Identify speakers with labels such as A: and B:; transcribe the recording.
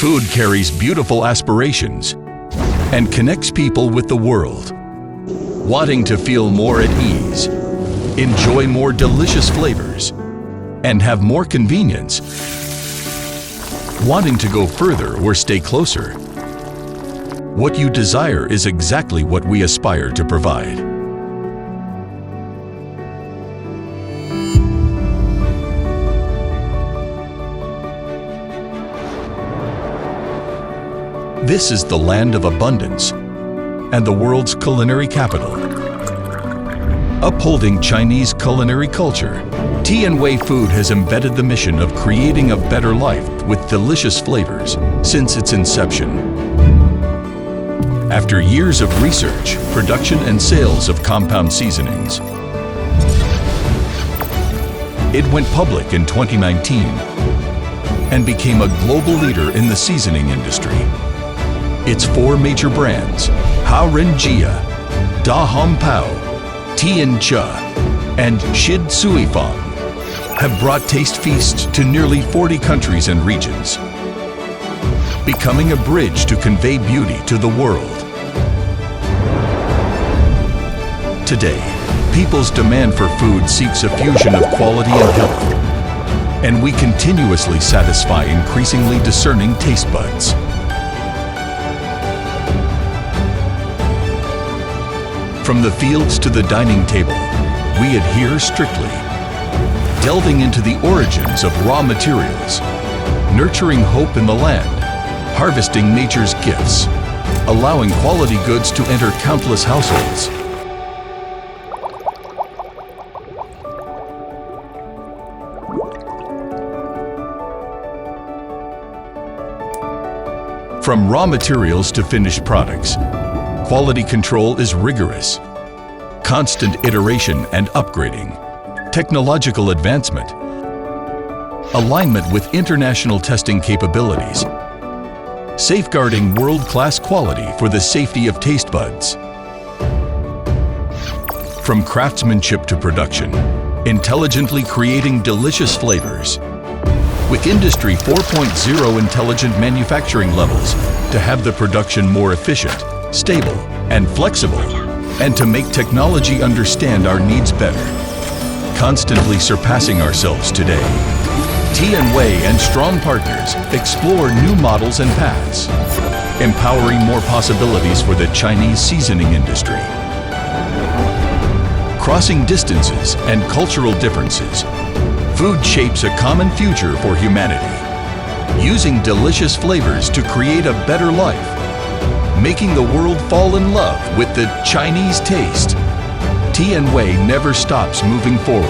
A: Food carries beautiful aspirations and connects people with the world. Wanting to feel more at ease, enjoy more delicious flavors, and have more convenience. Wanting to go further or stay closer. What you desire is exactly what we aspire to provide. This is the land of abundance and the world's culinary capital. Upholding Chinese culinary culture, Tianwei Food has embedded the mission of creating a better life with delicious flavors since its inception. After years of research, production and sales of compound seasonings, it went public in 2019 and became a global leader in the seasoning industry. Its 4 major brands, Haorenjia, Da Hong Pao, Tian Che, and Shid Sui Fang, have brought taste feasts to nearly 40 countries and regions, becoming a bridge to convey beauty to the world. Today, people's demand for food seeks a fusion of quality and health, and we continuously satisfy increasingly discerning taste buds. From the fields to the dining table, we adhere strictly, delving into the origins of raw materials, nurturing hope in the land, harvesting nature's gifts, allowing quality goods to enter countless households. From raw materials to finished products, quality control is rigorous. Constant iteration and upgrading, technological advancement, alignment with international testing capabilities, safeguarding world-class quality for the safety of taste buds. From craftsmanship to production, intelligently creating delicious flavors. With Industry 4.0 intelligent manufacturing levels to have the production more efficient, stable, and flexible, and to make technology understand our needs better. Constantly surpassing ourselves today, Tianwei and strong partners explore new models and paths, empowering more possibilities for the Chinese seasoning industry. Crossing distances and cultural differences, food shapes a common future for humanity, using delicious flavors to create a better life, making the world fall in love with the Chinese taste. Tianwei never stops moving forward.